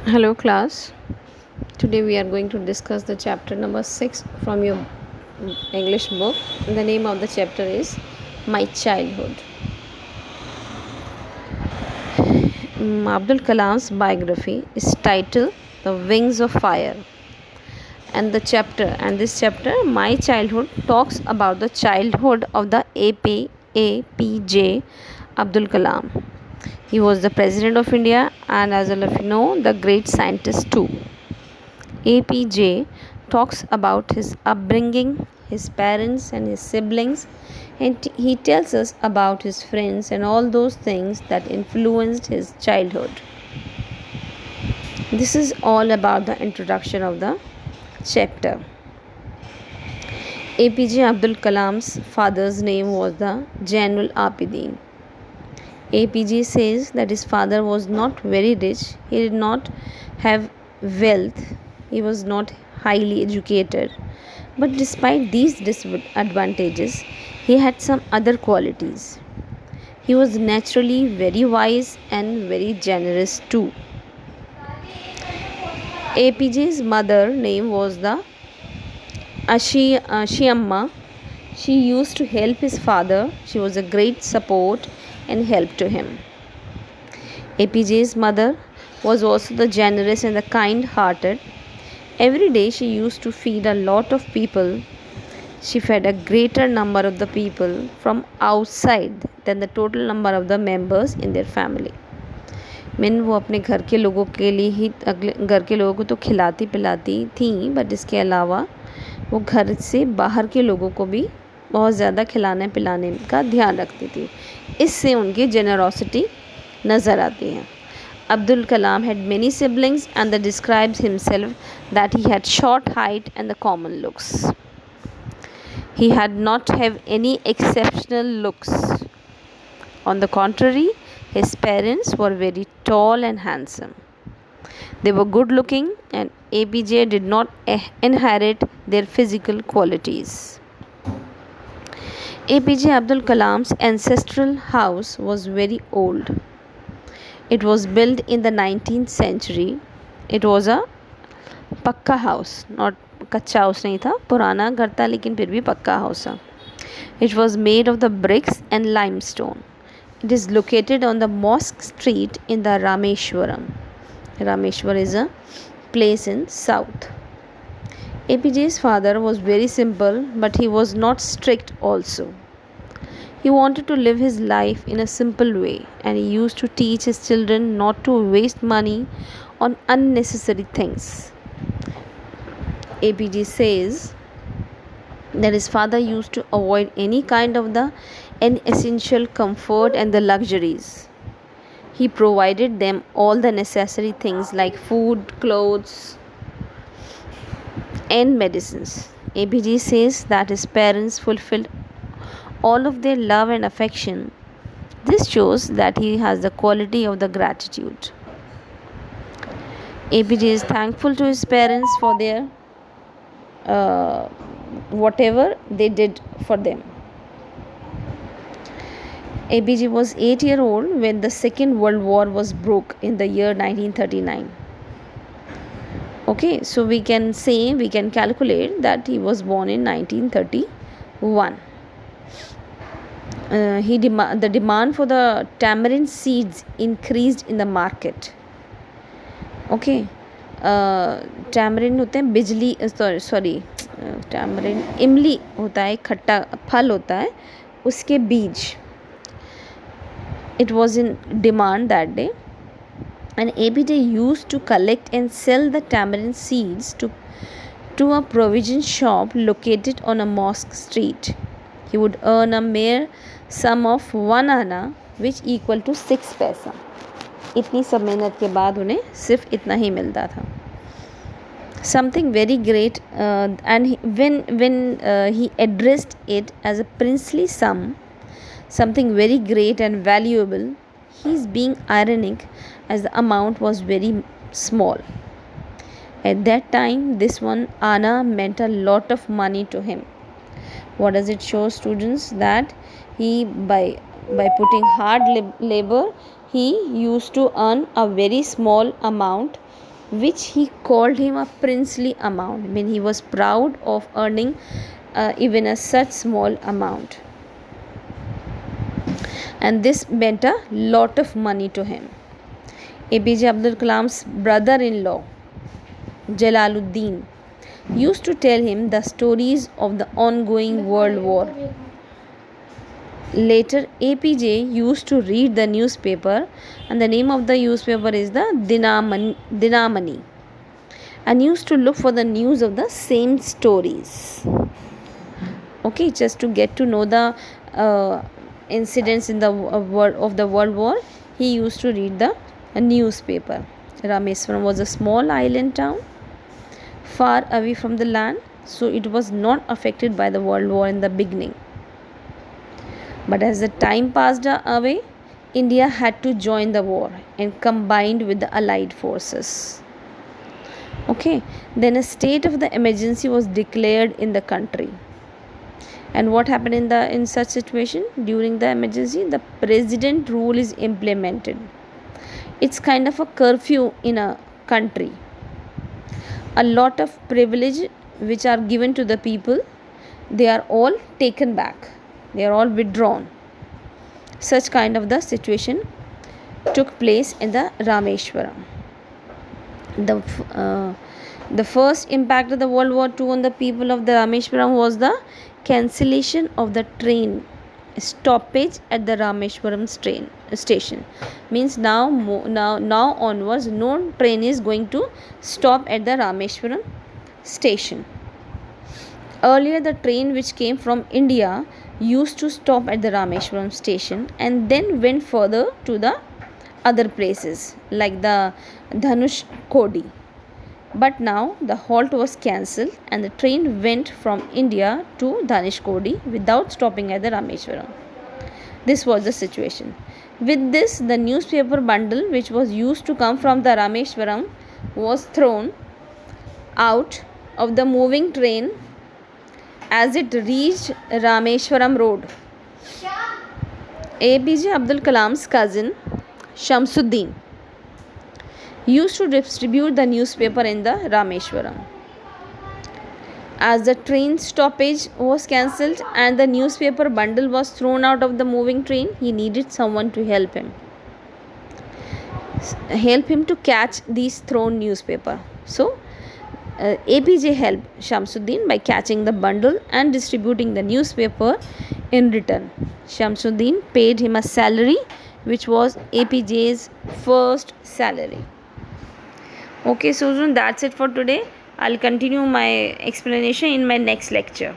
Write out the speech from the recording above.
Hello, class. Today we are going to discuss the chapter number 6 from your English book. The name of the chapter is My Childhood. Abdul Kalam's biography is titled The Wings of Fire. And this chapter, My Childhood, talks about the childhood of the APJ Abdul Kalam. He was the President of India and, as all of you know, the great scientist too. APJ talks about his upbringing, his parents, and his siblings, and he tells us about his friends and all those things that influenced his childhood. This is all about the introduction of the chapter. APJ Abdul Kalam's father's name was the Zainul Abidin. APJ says that his father was not very rich, he did not have wealth, he was not highly educated. But despite these disadvantages, he had some other qualities. He was naturally very wise and very generous too. APJ's mother name was the Ashiamma. She used to help his father. She was a great support and help to him. APJ's mother was also the generous and the kind-hearted. Every day she used to feed a lot of people. She fed a greater number of the people from outside than the total number of the members in their family. वो अपने घर के लोगों के लिए ही घर के लोगों को तो खिलाती पिलाती थी, बट इसके अलावा वो घर से बाहर के लोगों को भी बहुत ज़्यादा खिलाने पिलाने का ध्यान रखती थी. इससे उनकी जेनरोसिटी नज़र आती है. Abdul Kalam had many siblings and that describes himself that he had short height and the common looks. He had not have any exceptional looks. On the contrary, his parents were very tall and handsome. They were good looking and APJ did not inherit their physical qualities. APJ Abdul Kalam's ancestral house was very old. It was built in the 19th century. It was a पक्का house, not कच्चा house नहीं था, पुराना घर था लेकिन फिर भी पक्का हाउस था. It was made of the bricks and limestone. It is located on the mosque street in the Rameswaram. Rameshwar is a place in south. APJ's father was very simple, but he was not strict also. He wanted to live his life in a simple way, and he used to teach his children not to waste money on unnecessary things. APJ says that his father used to avoid any kind of the unessential comfort and the luxuries. He provided them all the necessary things like food, clothes, and medicines. APJ says that his parents fulfilled all of their love and affection. This shows that he has the quality of the gratitude. APJ is thankful to his parents for their whatever they did for them. APJ was 8 years old when the Second World War was broke in the year 1939. Okay, so we can calculate that he was born in 1931. The demand for the tamarind seeds increased in the market. Okay, tamarind होते हैं बिजली sorry tamarind इमली होता है, खट्टा फल होता है, उसके बीज. It was in demand that day, and APJ used to collect and sell the tamarind seeds to a provision shop located on a mosque street. He would earn a mere sum of 1 anna, which equal to 6 पैसा. इतनी सब मेहनत के बाद उन्हें सिर्फ इतना ही मिलता था. Something very great, and when he addressed it as a princely sum, something very great and valuable, he is being ironic as the amount was very small. At that time, this one anna meant a lot of money to him. What does it show, students? That he by putting hard labor, he used to earn a very small amount which he called him a princely amount. I mean, he was proud of earning even a such small amount, and this meant a lot of money to him. APJ Abdul Kalam's brother-in-law, Jalaluddin, used to tell him the stories of the ongoing World War. Later, APJ used to read the newspaper, and the name of the newspaper is the Dinamani, and used to look for the news of the same stories. Okay, just to get to know the incidents in the World War, he used to read the newspaper. Rameswaram was a small island town far away from the land, so it was not affected by the World War in the beginning. But as the time passed away, India had to join the war and combined with the Allied forces. Okay, then a state of the emergency was declared in the country. And what happened in such situation? During the emergency, the president rule is implemented. It's kind of a curfew in a country. A lot of privilege which are given to the people, they are all taken back. They are all withdrawn. Such kind of the situation took place in the Rameshwaram. The first impact of the World War II on the people of the Rameshwaram was the cancellation of the train stoppage at the Rameshwaram station. Means now onwards no train is going to stop at the Rameshwaram station. Earlier, the train which came from India used to stop at the Rameshwaram station and then went further to the other places like the Dhanushkodi. But now the halt was cancelled and the train went from India to Dhanushkodi without stopping at the Rameshwaram. This was the situation. With this, the newspaper bundle which was used to come from the Rameshwaram was thrown out of the moving train as it reached Rameshwaram road. APJ Abdul Kalam's cousin Shamsuddin used to distribute the newspaper in the Rameshwaram. As the train stoppage was cancelled and the newspaper bundle was thrown out of the moving train, he needed someone to help him to catch these thrown newspaper. So APJ helped Shamsuddin by catching the bundle and distributing the newspaper. In return, Shamsuddin paid him a salary which was APJ's first salary. Okay, so that's it for today. I'll continue my explanation in my next lecture.